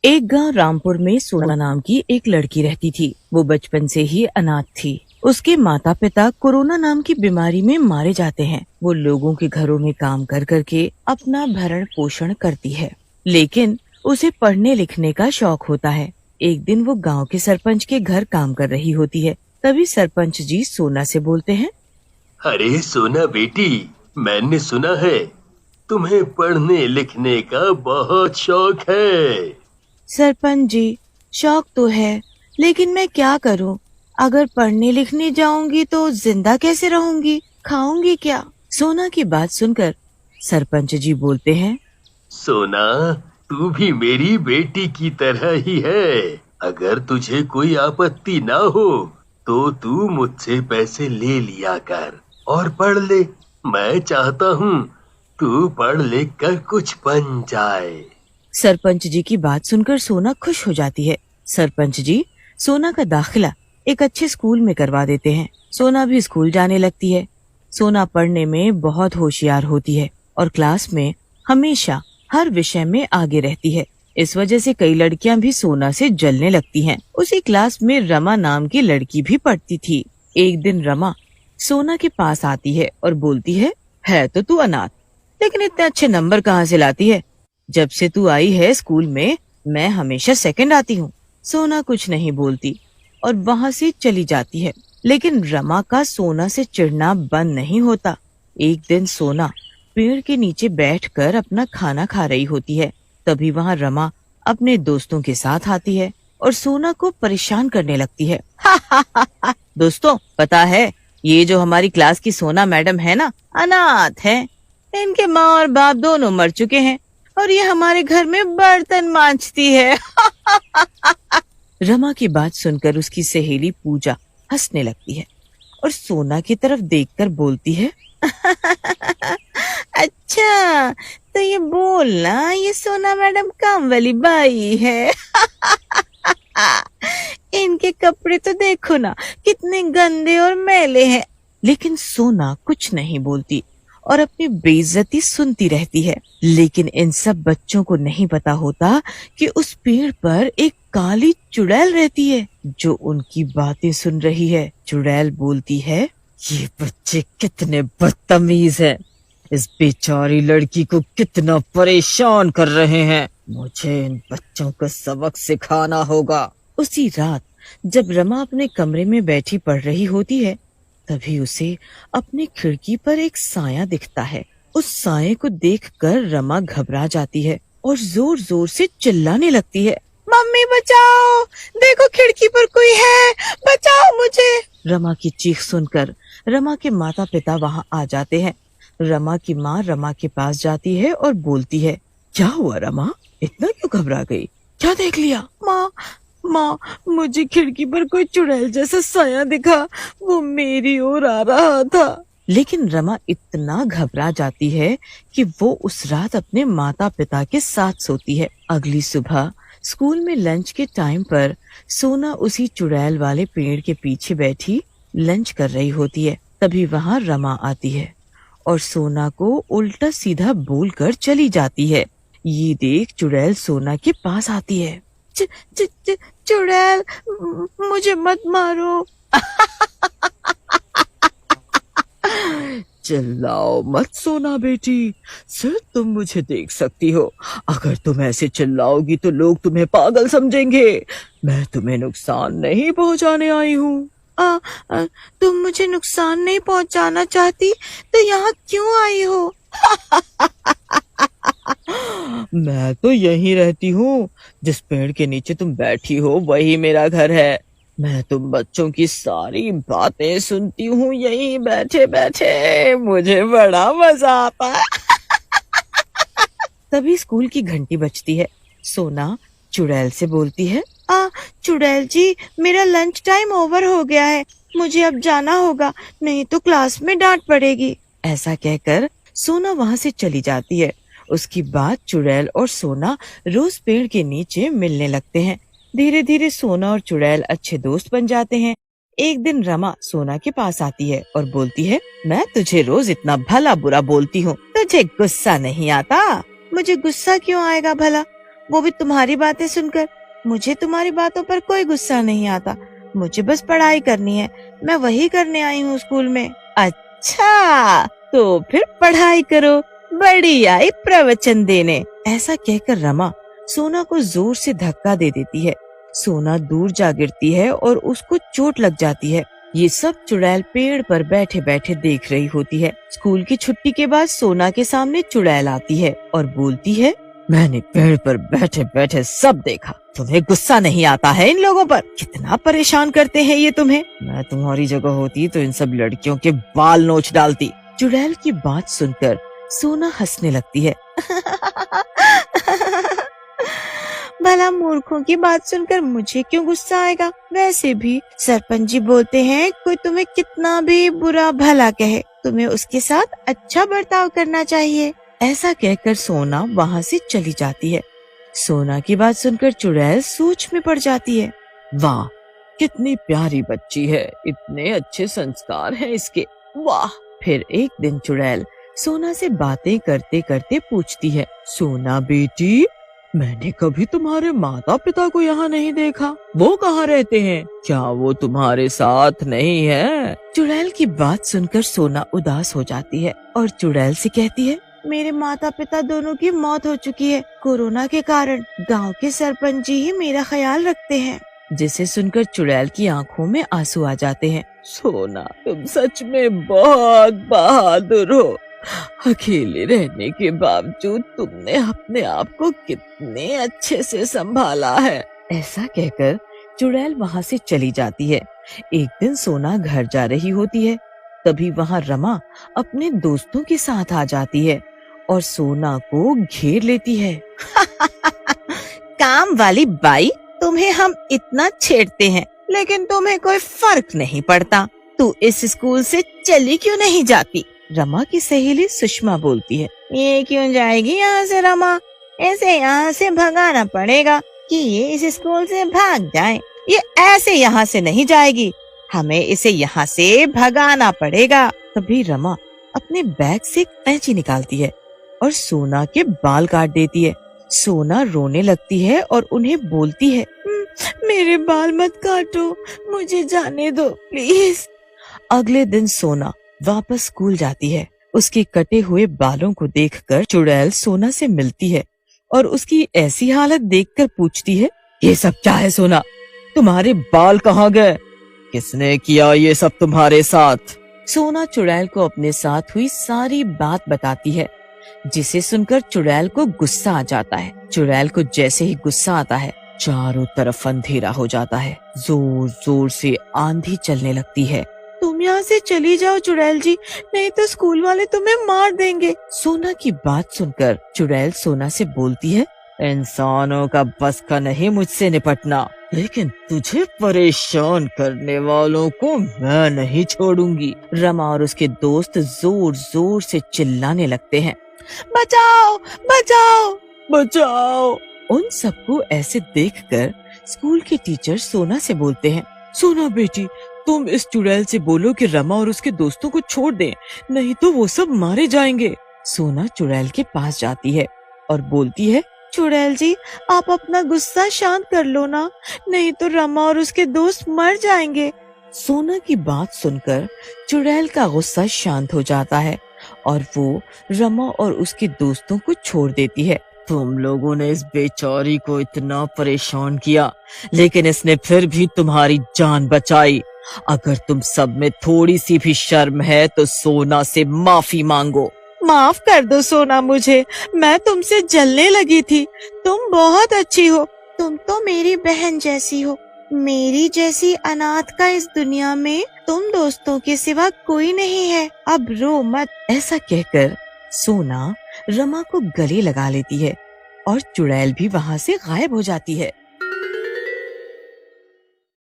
एक गांव रामपुर में सोना नाम की एक लड़की रहती थी। वो बचपन से ही अनाथ थी। उसके माता पिता कोरोना नाम की बीमारी में मारे जाते हैं। वो लोगों के घरों में काम कर करके अपना भरण पोषण करती है, लेकिन उसे पढ़ने लिखने का शौक होता है। एक दिन वो गांव के सरपंच के घर काम कर रही होती है। तभी सरपंच जी सोना से बोलते हैं। अरे सोना बेटी, मैंने सुना है तुम्हें पढ़ने लिखने का बहुत शौक है। सरपंच जी, शौक तो है, लेकिन मैं क्या करूं? अगर पढ़ने लिखने जाऊंगी तो जिंदा कैसे रहूंगी? खाऊंगी क्या? सोना की बात सुनकर सरपंच जी बोलते हैं। सोना, तू भी मेरी बेटी की तरह ही है। अगर तुझे कोई आपत्ति ना हो तो तू मुझसे पैसे ले लिया कर और पढ़ ले। मैं चाहता हूँ तू पढ़ लिख कर कुछ बन जाए। सरपंच जी की बात सुनकर सोना खुश हो जाती है। सरपंच जी सोना का दाखिला एक अच्छे स्कूल में करवा देते हैं। सोना भी स्कूल जाने लगती है। सोना पढ़ने में बहुत होशियार होती है और क्लास में हमेशा हर विषय में आगे रहती है। इस वजह से कई लड़कियां भी सोना से जलने लगती हैं। उसी क्लास में रमा नाम की लड़की भी पढ़ती थी। एक दिन रमा सोना के पास आती है और बोलती है तो तू अनाथ, लेकिन इतने अच्छे नंबर कहाँ से लाती है? जब से तू आई है स्कूल में, मैं हमेशा सेकंड आती हूँ। सोना कुछ नहीं बोलती और वहाँ से चली जाती है। लेकिन रमा का सोना से चिढ़ना बंद नहीं होता। एक दिन सोना पेड़ के नीचे बैठकर अपना खाना खा रही होती है। तभी वहाँ रमा अपने दोस्तों के साथ आती है और सोना को परेशान करने लगती है। दोस्तों, पता है ये जो हमारी क्लास की सोना मैडम है ना, अनाथ है। इनके माँ और बाप दोनों मर चुके हैं और ये हमारे घर में बर्तन मांजती है। रमा की बात सुनकर उसकी सहेली पूजा हंसने लगती है और सोना की तरफ देखकर बोलती है। अच्छा, तो ये बोलना ये सोना मैडम काम वाली बाई है। इनके कपड़े तो देखो ना, कितने गंदे और मैले हैं। लेकिन सोना कुछ नहीं बोलती और अपनी बेइज्जती सुनती रहती है। लेकिन इन सब बच्चों को नहीं पता होता कि उस पेड़ पर एक काली चुड़ैल रहती है जो उनकी बातें सुन रही है। चुड़ैल बोलती है, ये बच्चे कितने बदतमीज हैं। इस बेचारी लड़की को कितना परेशान कर रहे हैं। मुझे इन बच्चों को सबक सिखाना होगा। उसी रात जब रमा अपने कमरे में बैठी पढ़ रही होती है, तभी उसे अपनी खिड़की पर एक साया दिखता है। उस साये को देखकर रमा घबरा जाती है और जोर जोर से चिल्लाने लगती है। मम्मी बचाओ, देखो खिड़की पर कोई है, बचाओ मुझे। रमा की चीख सुनकर रमा के माता पिता वहाँ आ जाते हैं। रमा की माँ रमा के पास जाती है और बोलती है, क्या हुआ रमा, इतना क्यों घबरा गई? क्या देख लिया? माँ, मुझे खिड़की पर कोई चुड़ैल जैसा साया दिखा, वो मेरी ओर आ रहा था। लेकिन रमा इतना घबरा जाती है कि वो उस रात अपने माता पिता के साथ सोती है। अगली सुबह स्कूल में लंच के टाइम पर सोना उसी चुड़ैल वाले पेड़ के पीछे बैठी लंच कर रही होती है। तभी वहाँ रमा आती है और सोना को उल्टा सीधा बोलकर चली जाती है। ये देख चुड़ैल सोना के पास आती है। चुड़ैल, मुझे मत मारो। चिल्लाओ मत सोना बेटी, सिर्फ तुम मुझे देख सकती हो। अगर तुम ऐसे चिल्लाओगी तो लोग तुम्हें पागल समझेंगे। मैं तुम्हें नुकसान नहीं पहुंचाने आई हूँ। तुम मुझे नुकसान नहीं पहुंचाना चाहती तो यहाँ क्यों आई हो? मैं तो यहीं रहती हूँ। जिस पेड़ के नीचे तुम बैठी हो वही मेरा घर है। मैं तुम बच्चों की सारी बातें सुनती हूँ यहीं बैठे बैठे। मुझे बड़ा मजा आता है। तभी स्कूल की घंटी बजती है। सोना चुड़ैल से बोलती है, चुड़ैल जी, मेरा लंच टाइम ओवर हो गया है, मुझे अब जाना होगा, नहीं तो क्लास में डांट पड़ेगी। ऐसा कहकर सोना वहाँ से चली जाती है। उसकी बाद चुड़ैल और सोना रोज पेड़ के नीचे मिलने लगते हैं। धीरे धीरे सोना और चुड़ैल अच्छे दोस्त बन जाते हैं। एक दिन रमा सोना के पास आती है और बोलती है, मैं तुझे रोज इतना भला बुरा बोलती हूँ, तुझे गुस्सा नहीं आता? मुझे गुस्सा क्यों आएगा भला? वो भी तुम्हारी बातें सुनकर। मुझे तुम्हारी बातों पर कोई गुस्सा नहीं आता, मुझे बस पढ़ाई करनी है, मैं वही करने आई हूँ स्कूल में। अच्छा, तो फिर पढ़ाई करो, बड़ी आई प्रवचन देने। ऐसा कहकर रमा सोना को जोर से धक्का दे देती है। सोना दूर जा गिरती है और उसको चोट लग जाती है। ये सब चुड़ैल पेड़ पर बैठे बैठे देख रही होती है। स्कूल की छुट्टी के बाद सोना के सामने चुड़ैल आती है और बोलती है, मैंने पेड़ पर बैठे बैठे सब देखा, तुम्हें गुस्सा नहीं आता है इन लोगों पर? कितना परेशान करते हैं ये तुम्हें। मैं तुम्हारी जगह होती तो इन सब लड़कियों के बाल नोच डालती। चुड़ैल की बात सुनकर सोना हंसने लगती है। भला मूर्खों की बात सुनकर मुझे क्यों गुस्सा आएगा? वैसे भी सरपंच जी बोलते हैं कोई तुम्हें कितना भी बुरा भला कहे, तुम्हें उसके साथ अच्छा बर्ताव करना चाहिए। ऐसा कहकर सोना वहाँ से चली जाती है। सोना की बात सुनकर चुड़ैल सोच में पड़ जाती है। वाह, कितनी प्यारी बच्ची है, इतने अच्छे संस्कार हैं इसके, वाह। फिर एक दिन चुड़ैल सोना से बातें करते करते पूछती है, सोना बेटी, मैंने कभी तुम्हारे माता पिता को यहाँ नहीं देखा, वो कहाँ रहते हैं? क्या वो तुम्हारे साथ नहीं है? चुड़ैल की बात सुनकर सोना उदास हो जाती है और चुड़ैल से कहती है, मेरे माता पिता दोनों की मौत हो चुकी है कोरोना के कारण। गांव के सरपंच जी ही मेरा ख्याल रखते हैं। जिसे सुनकर चुड़ैल की आंखों में आंसू आ जाते हैं। सोना, तुम सच में बहुत बहादुर हो। अकेले रहने के बावजूद तुमने अपने आप को कितने अच्छे से संभाला है। ऐसा कहकर चुड़ैल वहाँ से चली जाती है। एक दिन सोना घर जा रही होती है, तभी वहाँ रमा अपने दोस्तों के साथ आ जाती है और सोना को घेर लेती है। काम वाली बाई, तुम्हें हम इतना छेड़ते हैं लेकिन तुम्हें कोई फर्क नहीं पड़ता। तू इस स्कूल से चली क्यों नहीं जाती? रमा की सहेली सुषमा बोलती है, ये क्यों जाएगी यहाँ से रमा? ऐसे यहाँ से भगाना पड़ेगा कि ये इस स्कूल से भाग जाए। ये ऐसे यहाँ से नहीं जाएगी, हमें इसे यहाँ से भगाना पड़ेगा। तभी रमा अपने बैग से एक कैंची निकालती है और सोना के बाल काट देती है। सोना रोने लगती है और उन्हें बोलती है, मेरे बाल मत काटो, मुझे जाने दो प्लीज। अगले दिन सोना वापस स्कूल जाती है। उसके कटे हुए बालों को देखकर चुड़ैल सोना से मिलती है और उसकी ऐसी हालत देखकर पूछती है, ये सब क्या है सोना? तुम्हारे बाल कहाँ गए? किसने किया ये सब तुम्हारे साथ? सोना चुड़ैल को अपने साथ हुई सारी बात बताती है, जिसे सुनकर चुड़ैल को गुस्सा आ जाता है। चुड़ैल को जैसे ही गुस्सा आता है, चारों तरफ अंधेरा हो जाता है। जोर जोर से आंधी चलने लगती है। तुम यहाँ से चली जाओ चुड़ैल जी, नहीं तो स्कूल वाले तुम्हें मार देंगे। सोना की बात सुनकर चुड़ैल सोना से बोलती है, इंसानों का बस का नहीं मुझसे निपटना, लेकिन तुझे परेशान करने वालों को मैं नहीं छोड़ूंगी। रमा और उसके दोस्त जोर जोर से चिल्लाने लगते हैं, बचाओ बचाओ बचाओ। उन सबको ऐसे देखकर स्कूल के टीचर सोना से बोलते हैं, सोना बेटी, तुम इस चुड़ैल से बोलो कि रमा और उसके दोस्तों को छोड़ दें, नहीं तो वो सब मारे जाएंगे। सोना चुड़ैल के पास जाती है और बोलती है, चुड़ैल जी, आप अपना गुस्सा शांत कर लो ना, नहीं तो रमा और उसके दोस्त मर जाएंगे। सोना की बात सुनकर चुड़ैल का गुस्सा शांत हो जाता है और वो रमा और उसके दोस्तों को छोड़ देती है। तुम लोगों ने इस बेचारी को इतना परेशान किया, लेकिन इसने फिर भी तुम्हारी जान बचाई। अगर तुम सब में थोड़ी सी भी शर्म है तो सोना से माफी मांगो। माफ कर दो सोना मुझे, मैं तुमसे जलने लगी थी। तुम बहुत अच्छी हो, तुम तो मेरी बहन जैसी हो। मेरी जैसी अनाथ का इस दुनिया में तुम दोस्तों के सिवा कोई नहीं है। अब रो मत। ऐसा कहकर सोना रमा को गले लगा लेती है और चुड़ैल भी वहाँ से गायब हो जाती है।